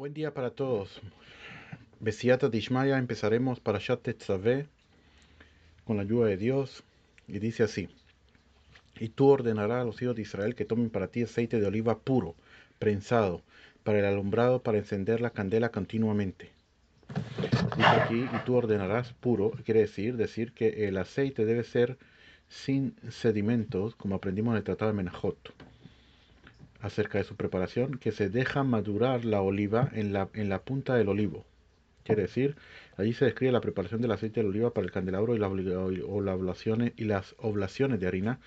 Buen día para todos. Besiata Dishmaya, empezaremos para Tetzaveh con la ayuda de Dios. Y dice así: Y tú ordenarás a los hijos de Israel que tomen para ti aceite de oliva puro, prensado, para el alumbrado, para encender la candela continuamente. Dice aquí: y tú ordenarás puro, quiere decir que el aceite debe ser sin sedimentos, como aprendimos en el Tratado de Menajot, acerca de su preparación, que se deja madurar la oliva en la punta del olivo. Quiere decir, allí se describe la preparación del aceite de oliva para el candelabro y las oblaciones de harina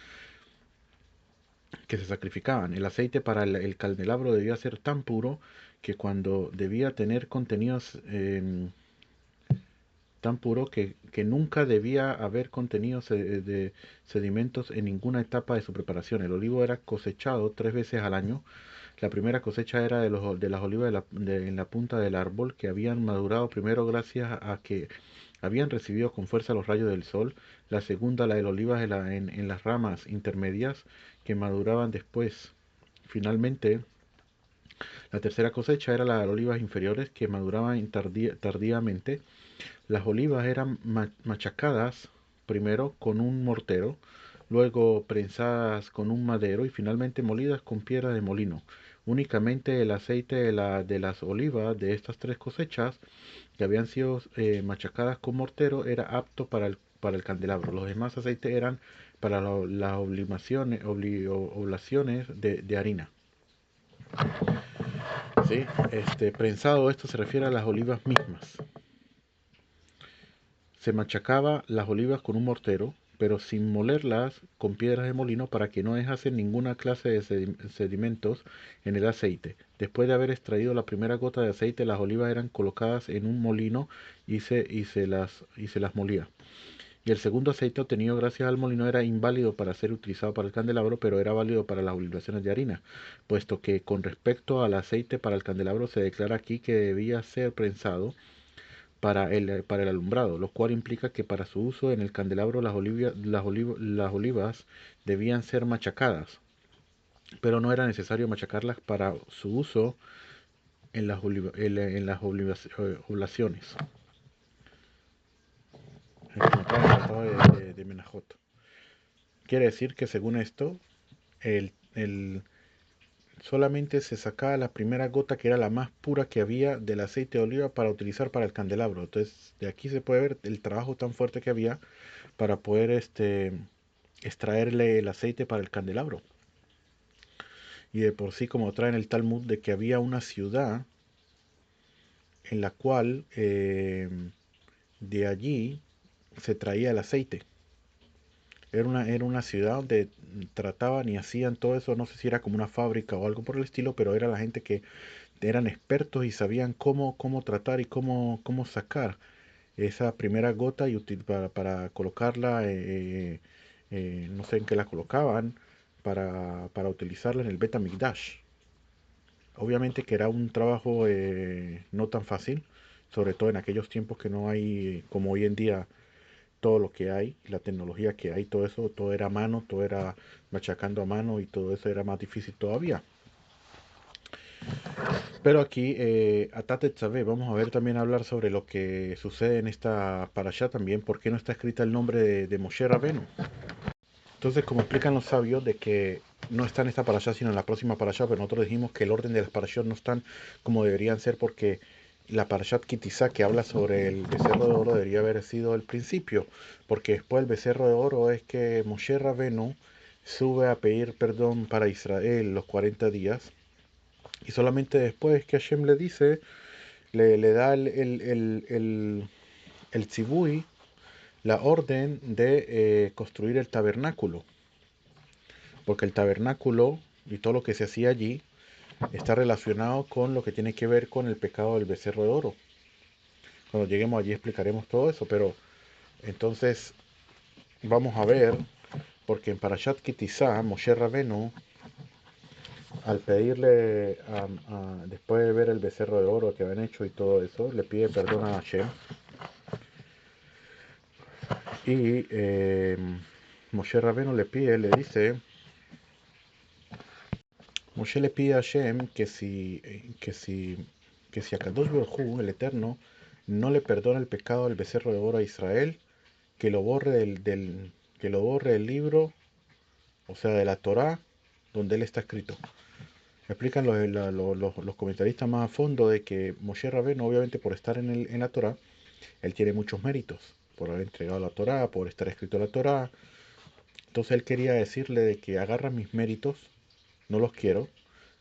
que se sacrificaban. El aceite para el candelabro debía ser tan puro que cuando debía tener contenidos tan puro que nunca debía haber contenidos de sedimentos en ninguna etapa de su preparación. El olivo era cosechado 3 veces al año. La primera cosecha era de las olivas en la punta del árbol, que habían madurado primero gracias a que habían recibido con fuerza los rayos del sol. La segunda, la de olivas en las ramas intermedias, que maduraban después. Finalmente, la tercera cosecha era la de olivas inferiores, que maduraban tardíamente. Las olivas eran machacadas primero con un mortero, luego prensadas con un madero y finalmente molidas con piedra de molino. Únicamente el aceite de las olivas de estas tres cosechas, que habían sido machacadas con mortero, era apto para el candelabro. Los demás aceites eran para las oblaciones de harina. ¿Sí? Prensado, esto se refiere a las olivas mismas. Se machacaba las olivas con un mortero, pero sin molerlas con piedras de molino para que no dejasen ninguna clase de sedimentos en el aceite. Después de haber extraído la primera gota de aceite, las olivas eran colocadas en un molino y se las molía. Y el segundo aceite obtenido gracias al molino era inválido para ser utilizado para el candelabro, pero era válido para las oblaciones de harina, puesto que con respecto al aceite para el candelabro se declara aquí que debía ser prensado para el alumbrado, lo cual implica que para su uso en el candelabro las olivas debían ser machacadas, pero no era necesario machacarlas para su uso en las oblaciones. Como trae el tratado de Menajot. Quiere decir que según esto, el, el, solamente se sacaba la primera gota, que era la más pura que había del aceite de oliva para utilizar para el candelabro. Entonces, de aquí se puede ver el trabajo tan fuerte que había para poder extraerle el aceite para el candelabro. Y de por sí, como trae en el Talmud, de que había una ciudad en la cual de allí se traía el aceite. Era una ciudad donde trataban y hacían todo eso, no sé si era como una fábrica o algo por el estilo, pero era la gente que eran expertos y sabían cómo tratar y cómo sacar esa primera gota y para colocarla, no sé en qué la colocaban, para utilizarla en el Betamigdash. Obviamente que era un trabajo no tan fácil, sobre todo en aquellos tiempos que no hay, como hoy en día, todo lo que hay, la tecnología que hay, todo eso, todo era a mano, todo era machacando a mano y todo eso era más difícil todavía. Pero aquí, Atate Tzavé, vamos a ver también hablar sobre lo que sucede en esta parashá también, por qué no está escrita el nombre de Moshe Rabenu. Entonces, como explican los sabios, de que no está en esta parashá, sino en la próxima parashá, pero nosotros dijimos que el orden de las parashot no están como deberían ser, porque la parashat Kitizá, que habla sobre el becerro de oro, debería haber sido el principio, porque después el becerro de oro es que Moshe Rabenu sube a pedir perdón para Israel los 40 días, y solamente después que Hashem le dice, le da el tzibui, la orden de construir el tabernáculo, porque el tabernáculo y todo lo que se hacía allí está relacionado con lo que tiene que ver con el pecado del becerro de oro. Cuando lleguemos allí explicaremos todo eso, pero entonces vamos a ver, porque en Parashat Kitizá, Moshe Rabenu, al pedirle, después de ver el becerro de oro que habían hecho y todo eso, le pide perdón a Hashem. Y Moshe Rabenu Moshe le pide a Hashem que si que si Akadosh Baruj Hu, el Eterno, no le perdona el pecado del becerro de oro a Israel, que lo borre que lo borre del libro, o sea, de la Torá, donde él está escrito. Explican los comentaristas más a fondo de que Moshe Rabbeinu, obviamente por estar en la Torá, él tiene muchos méritos, por haber entregado la Torá, por estar escrito la Torá. Entonces él quería decirle de que agarra mis méritos, no los quiero,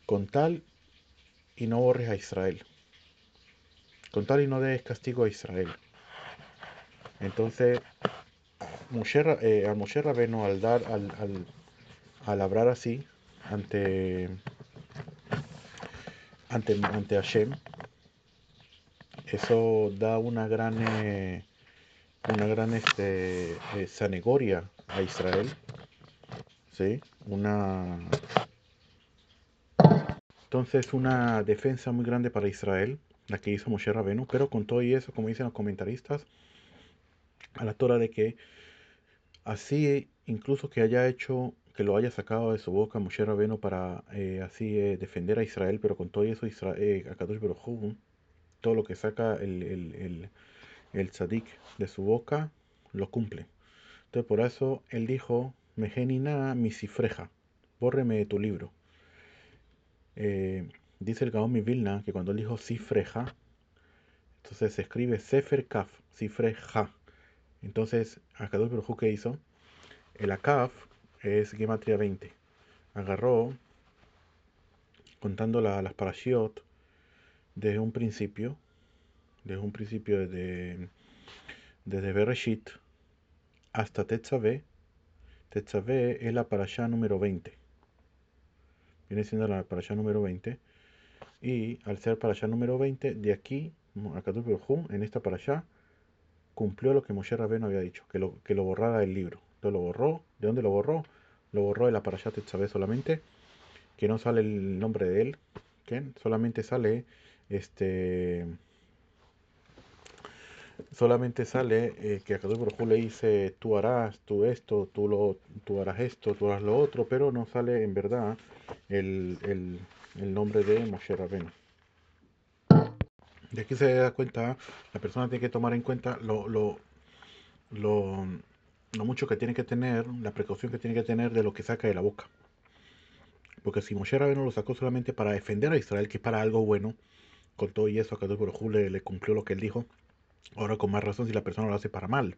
con tal y no borres a Israel, con tal y no des castigo a Israel. Entonces, a Moshe Rabbeinu al hablar así ante, ante Hashem, eso da una gran zanegoria a Israel, ¿sí? Entonces una defensa muy grande para Israel, la que hizo Moshe Rabbeinu, pero con todo y eso, como dicen los comentaristas, a la Torah de que así, incluso que haya hecho, que lo haya sacado de su boca Moshe Rabbeinu para así defender a Israel, pero con todo y eso, Akadosh Baruj Hu, todo lo que saca el tzadik de su boca, lo cumple. Entonces por eso él dijo, Mejenina misifreja, bórreme de tu libro. Eh, dice el Gaón Vilna que cuando él dijo cifreja, entonces se escribe Sefer Kaf, cifreja. Entonces, Akadosh Baruj Hu, ¿qué hizo? El Akaf es Gematria 20. Agarró, contando las parashiot, desde un principio, desde Bereshit hasta Tetzaveh. Tetzaveh es la parashá número 20. Viene siendo la parashá número 20. Y al ser parashá número 20, de aquí, Akadosh Baruj Hu, en esta parashá, cumplió lo que Moshe Rabbeinu había dicho, que lo borrara del libro. Entonces lo borró. ¿De dónde lo borró? Lo borró de la parashá Tetzaveh solamente, que no sale el nombre de él, ¿qué? Este, solamente sale que a Kadosh Baruj Hu le dice, tú harás, tú esto, tú harás esto, tú harás lo otro, pero no sale en verdad el nombre de Moshe Rabbeinu. De aquí se da cuenta, la persona tiene que tomar en cuenta lo, lo mucho que tiene que tener, la precaución que tiene que tener de lo que saca de la boca. Porque si Moshe Rabbeinu lo sacó solamente para defender a Israel, que es para algo bueno, con todo y eso a Kadosh Baruj Hu le cumplió lo que él dijo, ahora con más razón si la persona lo hace para mal.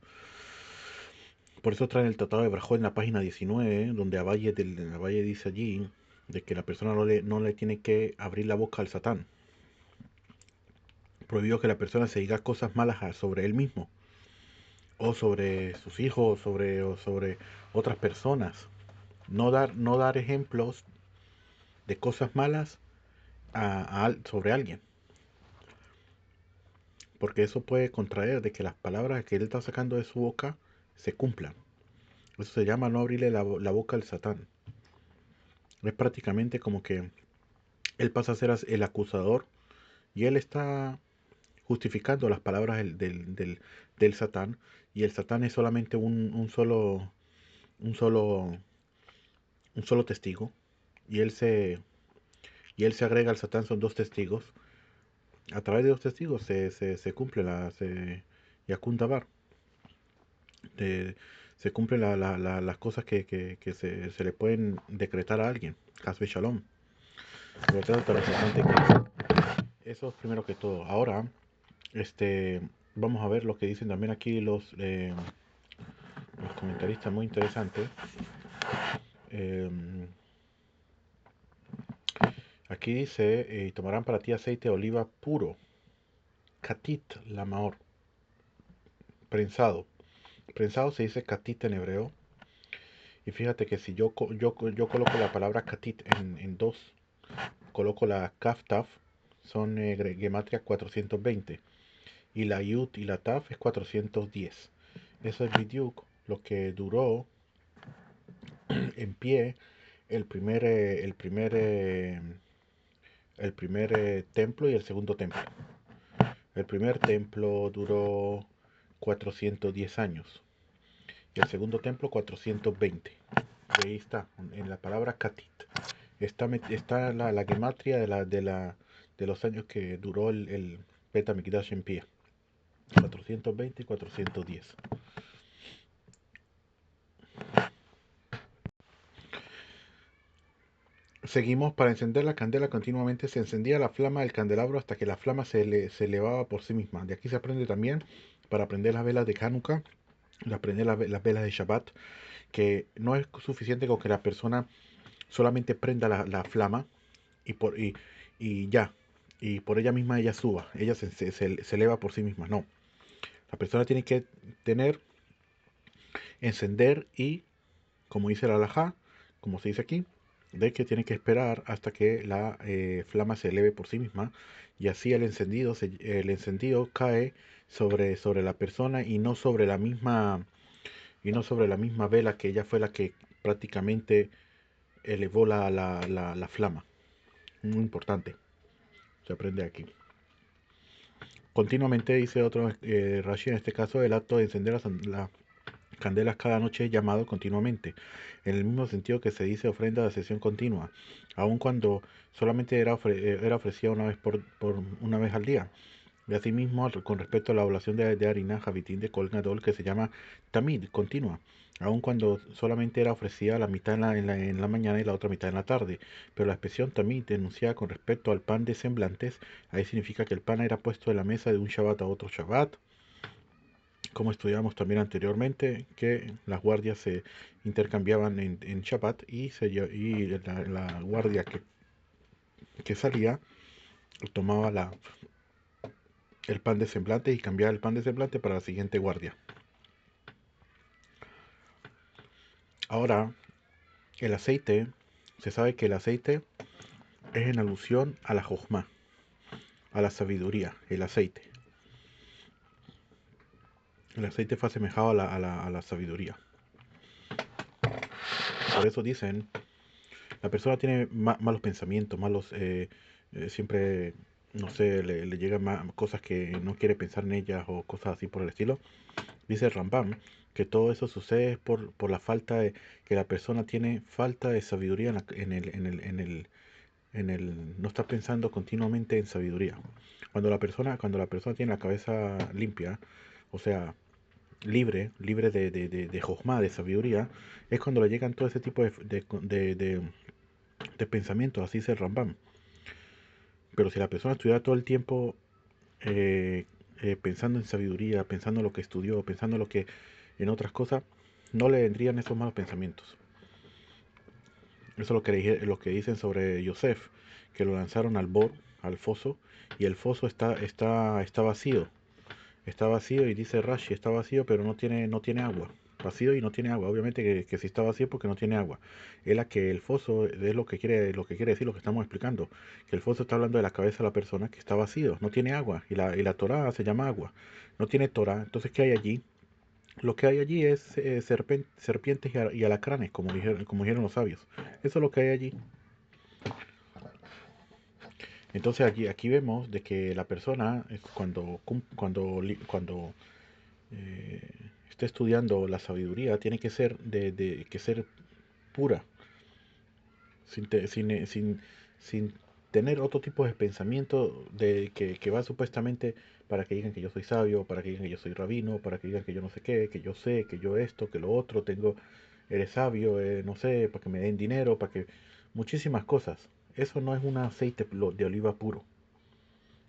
Por eso traen el Tratado de Brajó en la página 19, donde Abaye dice allí de que la persona no le tiene que abrir la boca al Satán. Prohibió que la persona se diga cosas malas sobre él mismo, o sobre sus hijos, o sobre otras personas. No dar ejemplos de cosas malas sobre alguien, porque eso puede contraer de que las palabras que él está sacando de su boca se cumplan. Eso se llama no abrirle la boca al Satán. Es prácticamente como que él pasa a ser el acusador y él está justificando las palabras del Satán, y el Satán es solamente un solo, un solo testigo, y él se agrega al Satán, son dos testigos. A través de dos testigos se cumple Yakun Dabar, se cumplen las cosas que se le pueden decretar a alguien, Hasbe Shalom. Por lo tanto, tan importante que eso es primero que todo. Ahora, este, vamos a ver lo que dicen también aquí los comentaristas, muy interesantes. Eh, Aquí dice, tomarán para ti aceite de oliva puro, katit, la maor, prensado. Prensado se dice katit en hebreo. Y fíjate que si yo coloco la palabra katit en dos, coloco la kaftaf, son gematria 420. Y la yud y la taf es 410. Eso es bidyuk lo que duró en pie el primer templo y el segundo templo. El primer templo duró 410 años y el segundo templo 420. Y ahí está, en la palabra katit. Está la gematria de los años que duró el Bet HaMikdash en pie. 420 y 410. Seguimos. Para encender la candela continuamente se encendía la flama del candelabro hasta que la flama se elevaba por sí misma. De aquí se aprende también para prender las velas de Hanukkah, para prender las velas de Shabbat, que no es suficiente con que la persona solamente prenda la flama y, y ya, y por ella misma ella suba, ella se eleva por sí misma. No, la persona tiene que tener, encender y, como dice la halajá, como se dice aquí, de que tiene que esperar hasta que la flama se eleve por sí misma y así el encendido cae sobre la persona y no sobre la misma vela que ella fue la que prácticamente elevó la flama. Muy importante, se aprende aquí. Continuamente dice otro Rashi, en este caso el acto de encender las candelas cada noche es llamado continuamente, en el mismo sentido que se dice ofrenda de sesión continua, aun cuando solamente era ofrecida por una vez al día. Y asimismo, con respecto a la oblación de harina, Javitín de Kol Gadol, que se llama Tamid, continua, aun cuando solamente era ofrecida la mitad en la mañana y la otra mitad en la tarde. Pero la expresión Tamid, denunciada con respecto al pan de semblantes, ahí significa que el pan era puesto de la mesa de un Shabbat a otro Shabbat, como estudiamos también anteriormente, que las guardias se intercambiaban en Shabbat y la guardia que salía tomaba el pan de semblante y cambiaba el pan de semblante para la siguiente guardia. Ahora, el aceite, se sabe que el aceite es en alusión a la jojma, a la sabiduría, el aceite. El aceite fue asemejado a la sabiduría. Por eso dicen, la persona tiene malos pensamientos, siempre, no sé, le llegan cosas que no quiere pensar en ellas o cosas así por el estilo. Dice Rambam que todo eso sucede por la falta de, que la persona tiene falta de sabiduría no está pensando continuamente en sabiduría. Cuando la persona tiene la cabeza limpia, o sea, libre de jojma, de sabiduría, es cuando le llegan todo ese tipo de pensamientos, así dice el Rambam. Pero si la persona estuviera todo el tiempo eh, pensando en sabiduría, pensando en lo que estudió, pensando en en otras cosas, no le vendrían esos malos pensamientos. Eso es lo que dicen sobre Yosef, que lo lanzaron al foso, y el foso está vacío. Está vacío y dice Rashi, está vacío, pero no tiene agua. Vacío y no tiene agua. Obviamente que si está vacío porque no tiene agua. Es la que el foso es lo que quiere decir, lo que estamos explicando. Que el foso está hablando de la cabeza de la persona que está vacío, no tiene agua. Y la Torah se llama agua. No tiene Torah. Entonces, ¿qué hay allí? Lo que hay allí es serpientes y alacranes, como dijeron los sabios. Eso es lo que hay allí. Entonces aquí vemos de que la persona cuando eh, esté estudiando la sabiduría tiene que ser que ser pura, sin, te- sin, sin, sin tener otro tipo de pensamiento que va supuestamente para que digan que yo soy sabio, para que digan que yo soy rabino, para que digan que yo no sé qué, que yo sé, que yo esto, que lo otro, eres sabio, no sé, para que me den dinero, para que muchísimas cosas. Eso no es un aceite de oliva puro.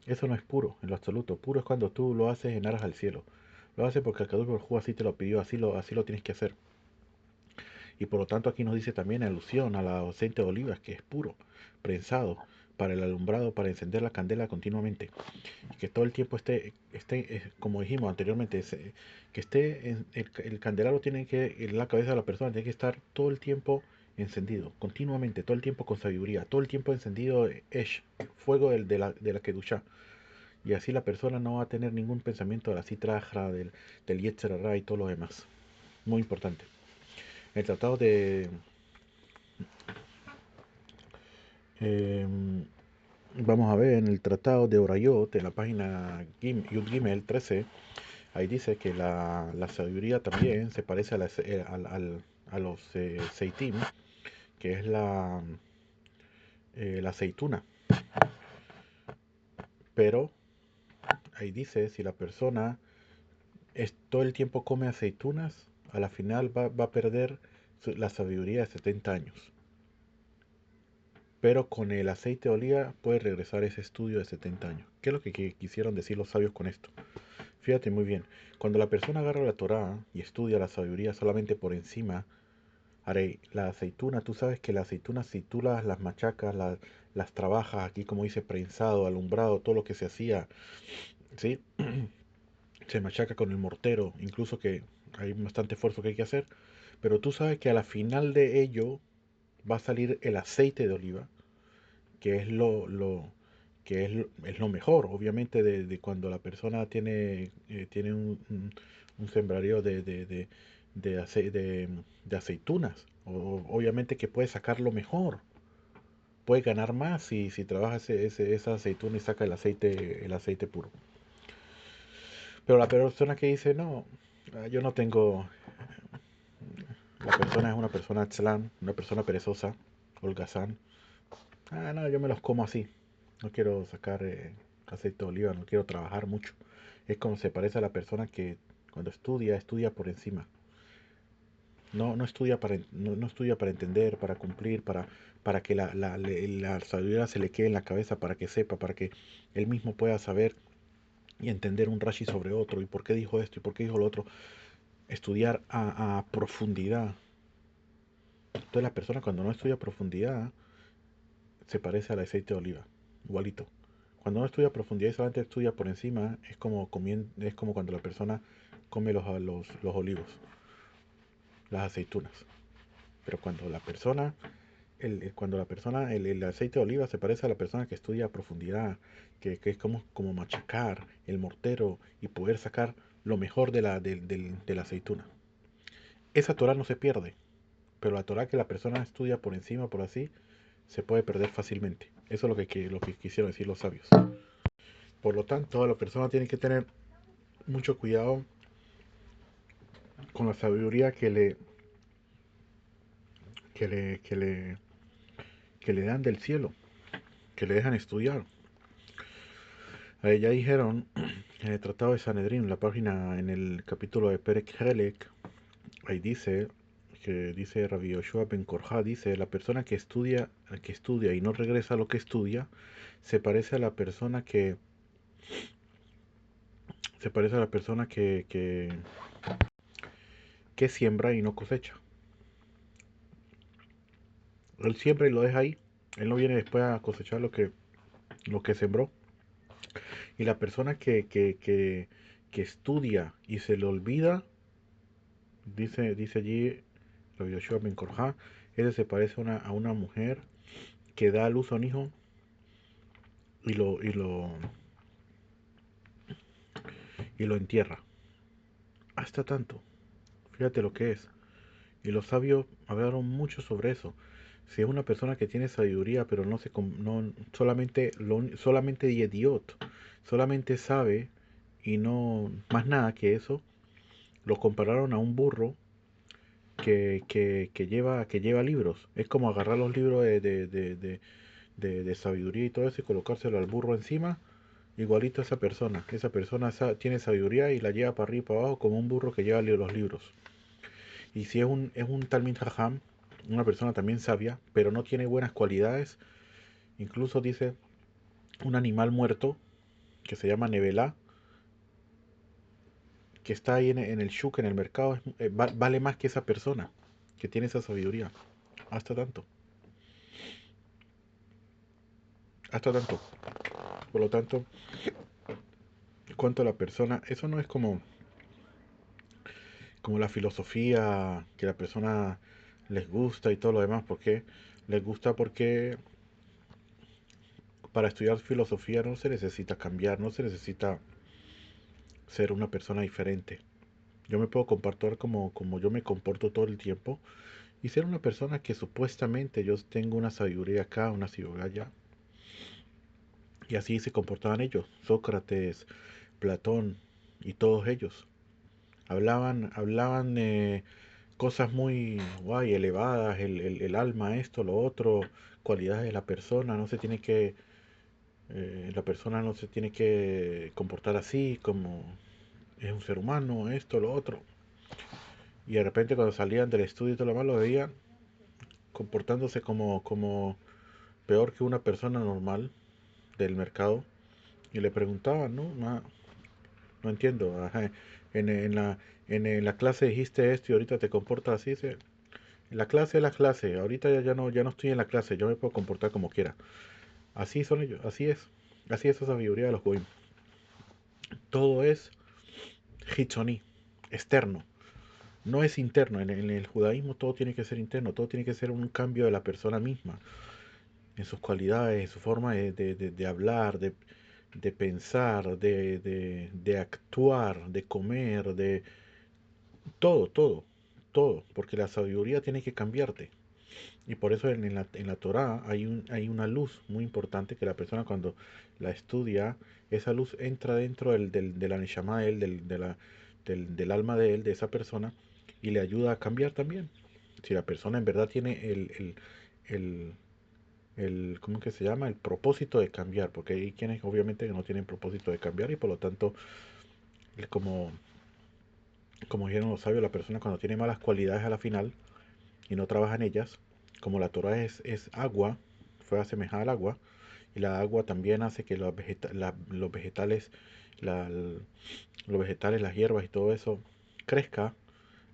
Eso no es puro, en lo absoluto. Puro es cuando tú lo haces en aras al cielo. Lo haces porque el Kadosh Baruj Hu así te lo pidió, así lo tienes que hacer. Y por lo tanto aquí nos dice también alusión al aceite de olivas, que es puro, prensado, para el alumbrado, para encender la candela continuamente. Y que todo el tiempo como dijimos anteriormente, que esté el candelabro tiene que, en la cabeza de la persona, tiene que estar todo el tiempo encendido, continuamente, todo el tiempo con sabiduría, todo el tiempo encendido, fuego de la Kedushá. Y así la persona no va a tener ningún pensamiento de la Sitra Achra, del Yetzer Hara y todo lo demás. Muy importante. El tratado de... em, vamos a ver en el tratado de Orayot, en la página Yud Gimel 13, ahí dice que la sabiduría también se parece a los seitim, que es la aceituna. Pero ahí dice, si la persona todo el tiempo come aceitunas, a la final va a perder la sabiduría de 70 años. Pero con el aceite de oliva puede regresar ese estudio de 70 años. ¿Qué es lo que quisieron decir los sabios con esto? Fíjate muy bien, cuando la persona agarra la Torá y estudia la sabiduría solamente por encima, haré la aceituna, tú sabes que las aceitunas si tú las machacas, las trabajas aquí como dice prensado, alumbrado, todo lo que se hacía, ¿sí? Se machaca con el mortero, incluso que hay bastante esfuerzo que hay que hacer, pero tú sabes que a la final de ello va a salir el aceite de oliva, que es es lo mejor, obviamente, de cuando la persona tiene un sembradío de aceitunas. Obviamente que puede sacar lo mejor, puede ganar más si trabaja esa aceituna y saca el aceite puro. Pero la persona que dice, no, yo no tengo, la persona es una persona tzlan, una persona perezosa, holgazán. No, yo me los como así. No quiero sacar aceite de oliva, no quiero trabajar mucho. Es como se parece a la persona que cuando estudia por encima. No estudia no estudia para entender, para cumplir, para que la sabiduría se le quede en la cabeza, para que sepa, para que él mismo pueda saber y entender un Rashi sobre otro, y por qué dijo esto y por qué dijo lo otro. Estudiar a profundidad. Entonces la persona cuando no estudia a profundidad se parece al aceite de oliva, igualito. Cuando no estudia a profundidad y solamente estudia por encima, es como cuando la persona come los olivos, las aceitunas. Pero cuando la persona, el aceite de oliva se parece a la persona que estudia a profundidad, que es como machacar el mortero y poder sacar lo mejor de la aceituna. Esa Torah no se pierde, pero la Torah que la persona estudia por encima, por así, se puede perder fácilmente. Eso es lo que quisieron decir los sabios. Por lo tanto, la persona tiene que tener mucho cuidado con la sabiduría que le, que le, que le dan del cielo, que le dejan estudiar. Ahí ya dijeron en el Tratado de Sanedrín, en el capítulo de Perek Helek, ahí dice que dice Rabbi Yoshua Ben Korja, dice, la persona que estudia y no regresa a lo que estudia, se parece a la persona se parece a la persona que siembra y no cosecha. Él siembra y lo deja ahí. Él no viene después a cosechar lo que sembró. Y la persona que estudia y se le olvida, dice allí Rabbi Yoshua Ben Korja, ese se parece a una mujer que da a luz a un hijo y lo entierra. Hasta tanto. Fíjate lo que es. Y los sabios hablaron mucho sobre eso. Si es una persona que tiene sabiduría, pero no solamente idiot, solamente sabe y no más nada que eso, lo compararon a un burro que lleva libros. Es como agarrar los libros de sabiduría y todo eso y colocárselo al burro encima, igualito a esa persona. Esa persona tiene sabiduría y la lleva para arriba y para abajo como un burro que lleva los libros. Y si es un Talmid Jajam, una persona también sabia, pero no tiene buenas cualidades, incluso dice un animal muerto que se llama Nevelá, que está ahí en el shuk, en el mercado, vale más que esa persona que tiene esa sabiduría. Hasta tanto, hasta tanto. Por lo tanto, cuanto a la persona, eso no es como la filosofía que la persona les gusta y todo lo demás, porque les gusta porque para estudiar filosofía no se necesita cambiar, no se necesita ser una persona diferente. Yo me puedo comportar como yo me comporto todo el tiempo y ser una persona que supuestamente yo tengo una sabiduría acá, una sabiduría allá. Y así se comportaban ellos, Sócrates, Platón y todos ellos. Hablaban cosas muy guay, elevadas, el alma, esto, lo otro, cualidades de la persona, no se tiene que La persona no se tiene que comportar así, como es un ser humano, esto, lo otro. Y de repente cuando salían del estudio y todo lo demás lo veían comportándose como peor que una persona normal del mercado. Y le preguntaban, ¿no? No entiendo. Ajá, en la clase dijiste esto y ahorita te comportas así. La clase es la clase. Ahorita ya no estoy en la clase. Yo me puedo comportar como quiera. Así son ellos. Así es. Así es esa sabiduría de los goyim. Todo es hitzoni, externo. No es interno. En el judaísmo todo tiene que ser interno. Todo tiene que ser un cambio de la persona misma. En sus cualidades, en su forma de hablar, de pensar, de actuar, de comer, de todo, todo, todo, porque la sabiduría tiene que cambiarte. Y por eso en la Torá hay una luz muy importante que la persona cuando la estudia, esa luz entra dentro de la neshama de él, del alma de él, de esa persona, y le ayuda a cambiar también. Si la persona en verdad tiene el, ¿cómo que se llama? El propósito de cambiar, porque hay quienes obviamente que no tienen propósito de cambiar y por lo tanto, como, como dijeron los sabios, la persona cuando tiene malas cualidades a la final y no trabaja en ellas, como la Torah es agua, fue asemejada al agua, y la agua también hace que los vegetales, la- los vegetales, las hierbas y todo eso crezca,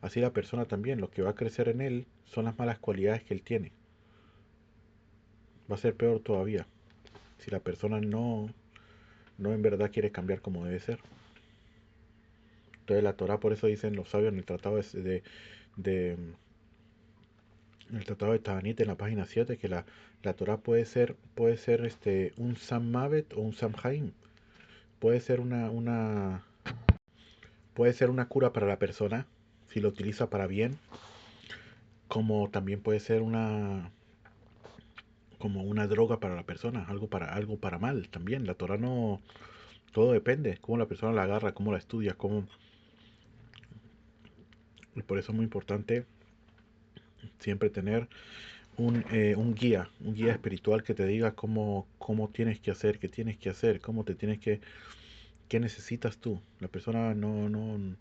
así la persona también, lo que va a crecer en él son las malas cualidades que él tiene. Va a ser peor todavía si la persona no en verdad quiere cambiar como debe ser. Entonces la Torah, por eso dicen los sabios en el tratado de en el tratado de Tahanit en la página 7 que la Torah puede ser un Sam Mavet o un Sam Haim. Puede ser puede ser una cura para la persona si lo utiliza para bien, como también puede ser como una droga para la persona, algo para mal también. La Torah no, todo depende, cómo la persona la agarra, cómo la estudia, y por eso es muy importante siempre tener un guía espiritual que te diga cómo tienes que hacer, qué tienes que hacer, cómo te tienes qué necesitas tú. La persona no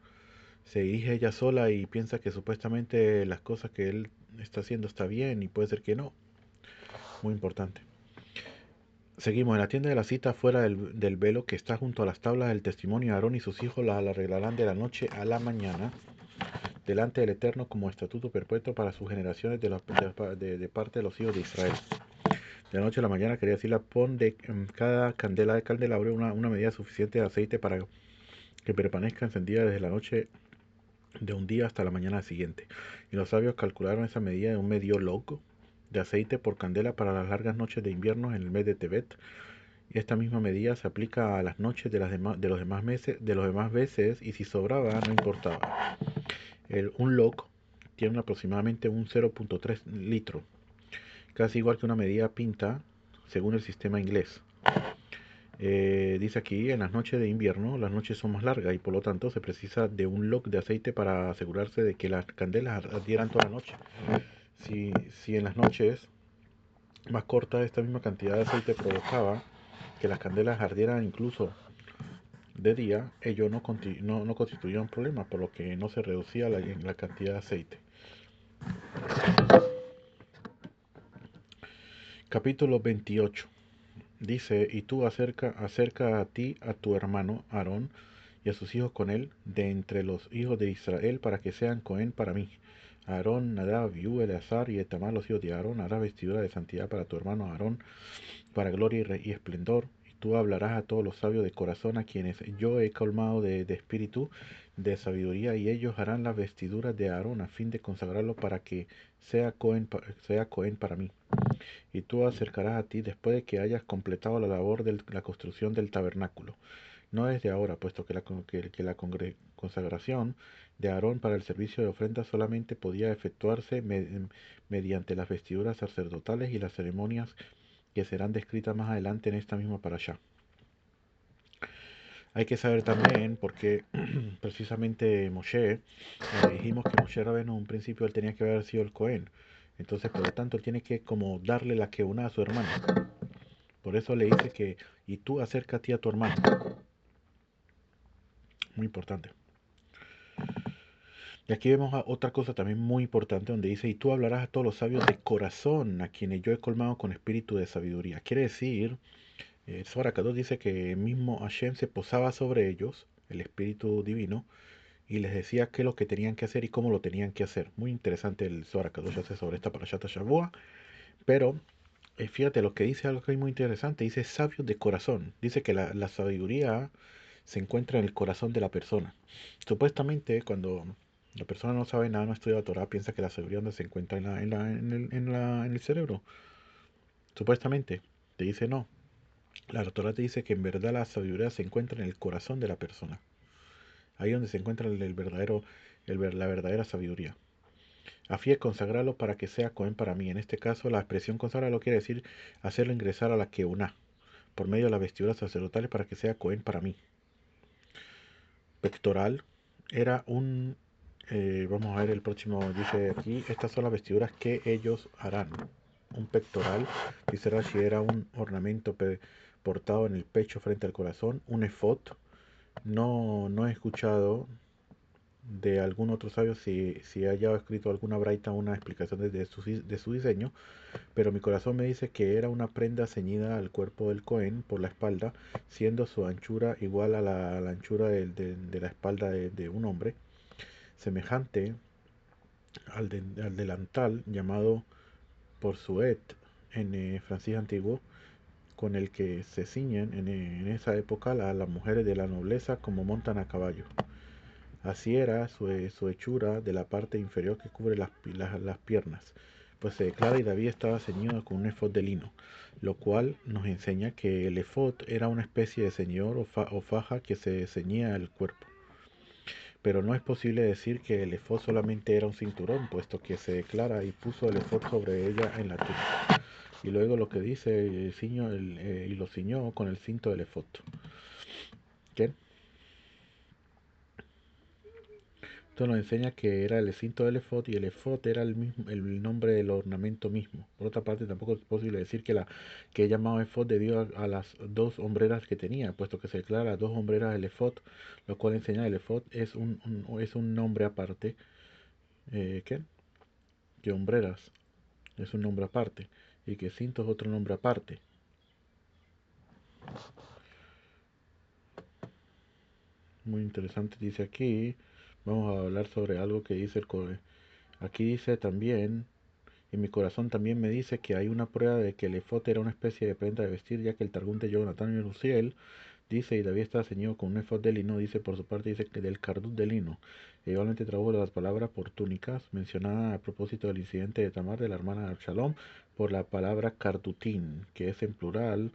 se dirige ella sola y piensa que supuestamente las cosas que él está haciendo está bien y puede ser que no. Muy importante. Seguimos en la tienda de la cita fuera del velo que está junto a las tablas del testimonio. Aarón y sus hijos la arreglarán de la noche a la mañana delante del Eterno como estatuto perpetuo para sus generaciones de parte de los hijos de Israel. De la noche a la mañana quería decir, pon de cada candela de candelabro una medida suficiente de aceite para que permanezca encendida desde la noche de un día hasta la mañana siguiente. Y los sabios calcularon esa medida de un medio log de aceite por candela para las largas noches de invierno en el mes de Tebet. Y esta misma medida se aplica a las noches de los demás meses, de los demás veces, y si sobraba no importaba. Un log tiene aproximadamente un 0.3 litro, casi igual que una medida pinta según el sistema inglés. Dice aquí, en las noches de invierno, las noches son más largas y por lo tanto se precisa de un log de aceite para asegurarse de que las candelas ardieran toda la noche. Si en las noches más cortas esta misma cantidad de aceite provocaba que las candelas ardieran incluso de día, ello no constituía un problema, por lo que no se reducía la cantidad de aceite. Capítulo 28. Dice, y tú acerca a ti a tu hermano Aarón y a sus hijos con él, de entre los hijos de Israel, para que sean Cohen para mí. Aarón, Nadab, Abiú, Eleazar y Etamar, los hijos de Aarón, hará vestidura de santidad para tu hermano Aarón, para gloria y esplendor. Y tú hablarás a todos los sabios de corazón, a quienes yo he colmado de espíritu, de sabiduría, y ellos harán las vestiduras de Aarón, a fin de consagrarlo para que sea Cohen para mí. Y tú acercarás a ti después de que hayas completado la labor de la construcción del tabernáculo. No desde ahora, puesto que la consagración de Aarón para el servicio de ofrenda solamente podía efectuarse mediante las vestiduras sacerdotales y las ceremonias que serán descritas más adelante en esta misma parashá. Hay que saber también porque precisamente Moshe, dijimos que Moshe Rabbeinu en un principio él tenía que haber sido el Cohen. Entonces, por lo tanto, él tiene que como darle la queuná a su hermano. Por eso le dice que, y tú acércate a tu hermano. Muy importante. Y aquí vemos otra cosa también muy importante donde dice, y tú hablarás a todos los sabios de corazón, a quienes yo he colmado con espíritu de sabiduría. Quiere decir, Zohar Kadosh dice que mismo Hashem se posaba sobre ellos, el espíritu divino, y les decía qué es lo que tenían que hacer y cómo lo tenían que hacer. Muy interesante el Zohar Kadosh hace sobre esta Parashat Shavua, pero fíjate lo que dice, algo que es muy interesante, dice sabios de corazón. Dice que la sabiduría se encuentra en el corazón de la persona. Supuestamente, cuando la persona no sabe nada, no estudia la Torah, piensa que la sabiduría donde se encuentra en el cerebro. Supuestamente, te dice no. La Torah te dice que en verdad la sabiduría se encuentra en el corazón de la persona. Ahí donde se encuentra la verdadera sabiduría. A fin de consagrarlo para que sea Cohen para mí. En este caso, la expresión consagrarlo quiere decir hacerlo ingresar a la Keuná, por medio de las vestiduras sacerdotales para que sea Cohen para mí. Pectoral era vamos a ver el próximo, dice aquí, estas son las vestiduras que ellos harán. Un pectoral, dice Rashi, era un ornamento portado en el pecho frente al corazón, un efod. No he escuchado de algún otro sabio si haya escrito alguna braita una explicación de su diseño, pero mi corazón me dice que era una prenda ceñida al cuerpo del Cohen por la espalda, siendo su anchura igual a la anchura de la espalda de un hombre, semejante al delantal llamado por suet en francés antiguo, con el que se ciñen en esa época las mujeres de la nobleza como montan a caballo. Así era su hechura de la parte inferior que cubre las piernas, pues se declara y David estaba ceñido con un efod de lino, lo cual nos enseña que el efod era una especie de ceñidor o faja que se ceñía al cuerpo. Pero no es posible decir que el efod solamente era un cinturón, puesto que se declara y puso el efod sobre ella en la túnica. Y luego lo que dice, y lo ciñó con el cinto del efod. ¿Qué? Esto nos enseña que era el cinto del efod y el efod era el nombre del ornamento mismo. Por otra parte, tampoco es posible decir que he llamado efod debido a las dos hombreras que tenía, puesto que se declara dos hombreras del efod, lo cual enseña que el efod es un nombre aparte. ¿Qué? Que hombreras es un nombre aparte y que cinto es otro nombre aparte. Muy interesante dice aquí. Vamos a hablar sobre algo que dice aquí dice también, y mi corazón también me dice que hay una prueba de que el efod era una especie de prenda de vestir, ya que el Targum de Jonathan y Rusiel dice, y David está ceñido con un efod de lino, dice por su parte, dice que del cardut de lino. E igualmente tradujo las palabras por túnicas, mencionada a propósito del incidente de Tamar de la hermana de Absalom, por la palabra cardutín, que es en plural,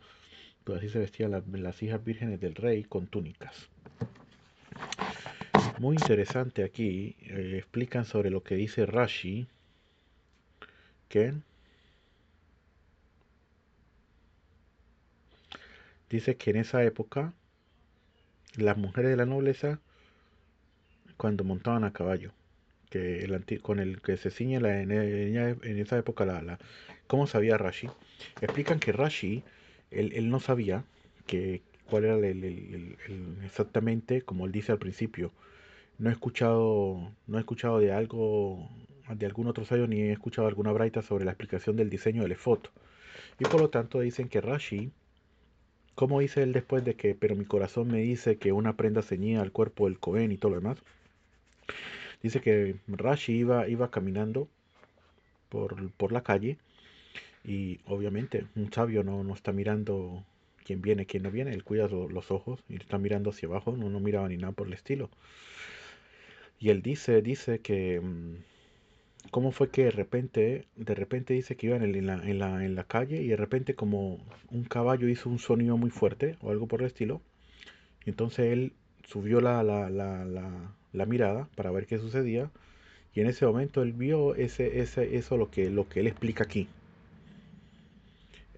pues así se vestían las hijas vírgenes del rey con túnicas. Muy interesante aquí, explican sobre lo que dice Rashi, que dice que en esa época las mujeres de la nobleza, cuando montaban a caballo, que con el que se ciñe en esa época ¿cómo sabía Rashi? Explican que Rashi, él no sabía cuál era exactamente, como él dice al principio. No he escuchado de algún otro sabio, ni he escuchado alguna braita sobre la explicación del diseño del efod. Y por lo tanto dicen que Rashi, como dice él después de que, pero mi corazón me dice que una prenda ceñida al cuerpo del Cohen y todo lo demás, dice que Rashi iba caminando por la calle y obviamente un sabio no está mirando quién viene, quién no viene, él cuida los ojos y está mirando hacia abajo, no miraba ni nada por el estilo. Y él dice que cómo fue que de repente dice que iban en la calle y de repente como un caballo hizo un sonido muy fuerte o algo por el estilo. Y entonces él subió la mirada para ver qué sucedía y en ese momento él vio eso lo que él explica aquí.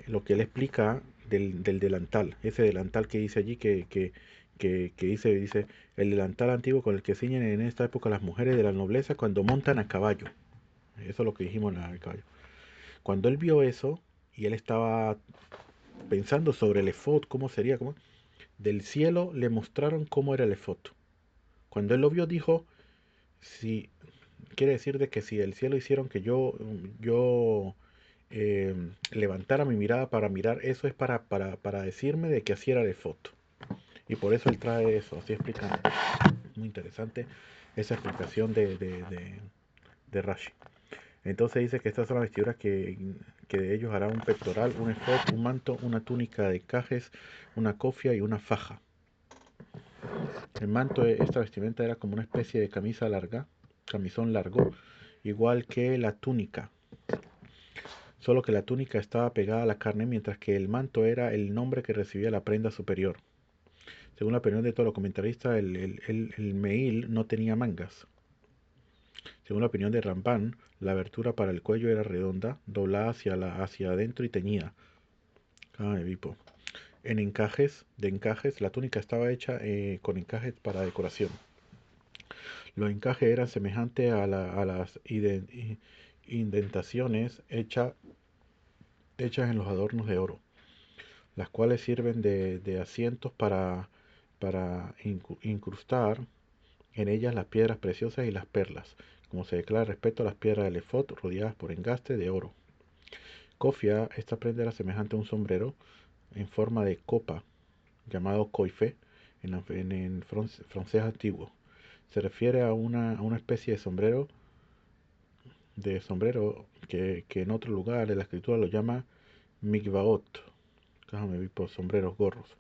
Lo que él explica del delantal, ese delantal que dice allí que dice el delantal antiguo con el que ciñen en esta época las mujeres de la nobleza cuando montan a caballo. Eso es lo que dijimos en el caballo. Cuando él vio eso, y él estaba pensando sobre el efod, cómo sería, del cielo le mostraron cómo era el efod. Cuando él lo vio dijo, si quiere decir de que si del cielo hicieron que yo levantara mi mirada para mirar, eso es para decirme de que así era el efod. Y por eso él trae eso, así explicando. Muy interesante esa explicación de Rashi. Entonces dice que estas son las vestiduras que de ellos hará un pectoral, un efod, un manto, una túnica de encajes, una cofia y una faja. El manto, esta vestimenta era como una especie de camisa larga, camisón largo, igual que la túnica, solo que la túnica estaba pegada a la carne, mientras que el manto era el nombre que recibía la prenda superior. Según la opinión de todos los comentaristas, el meil no tenía mangas. Según la opinión de Ramban, la abertura para el cuello era redonda, doblada hacia adentro y teñida. En encajes, la túnica estaba hecha con encajes para decoración. Los encajes eran semejantes a las indentaciones hechas en los adornos de oro, las cuales sirven de asientos para incrustar en ellas las piedras preciosas y las perlas, como se declara respecto a las piedras del efod rodeadas por engaste de oro. Cofia, esta prenda era semejante a un sombrero en forma de copa, llamado coife en francés antiguo. Se refiere a una especie de sombrero que en otro lugar de la escritura lo llama mikvaot, por sombreros, gorros.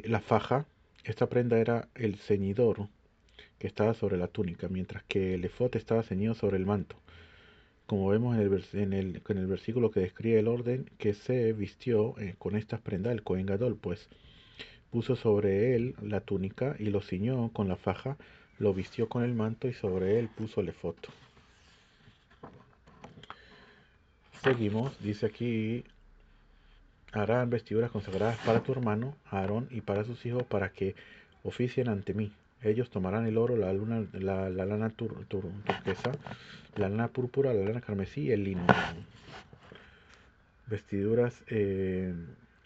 La faja, esta prenda era el ceñidor que estaba sobre la túnica, mientras que el efod estaba ceñido sobre el manto, como vemos en el versículo que describe el orden que se vistió con estas prendas el Cohen Gadol, pues puso sobre él la túnica y lo ciñó con la faja, lo vistió con el manto y sobre él puso el efod. Seguimos, dice aquí, harán vestiduras consagradas para tu hermano Aarón y para sus hijos para que oficien ante mí. Ellos tomarán el oro, la lana turquesa, la lana púrpura, la lana carmesí y el lino. Vestiduras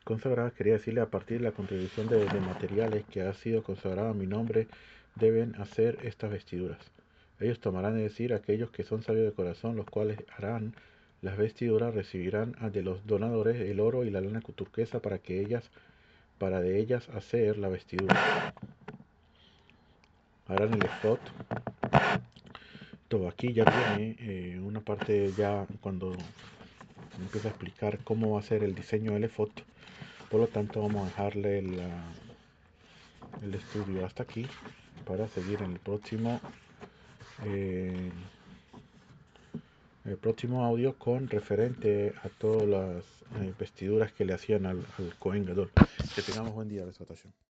consagradas, quería decirle, a partir de la contribución de materiales que ha sido consagrado a mi nombre, deben hacer estas vestiduras. Ellos tomarán, es decir, aquellos que son sabios de corazón, los cuales harán las vestiduras, recibirán de los donadores el oro y la lana turquesa para de ellas hacer la vestidura. Harán el efod. Todo aquí ya viene una parte ya cuando empieza a explicar cómo va a ser el diseño del efod. Por lo tanto, vamos a dejarle el estudio hasta aquí para seguir en eh, el próximo audio con referente a todas las vestiduras que le hacían al Cohen Gadol. Que tengamos buen día, Besatación.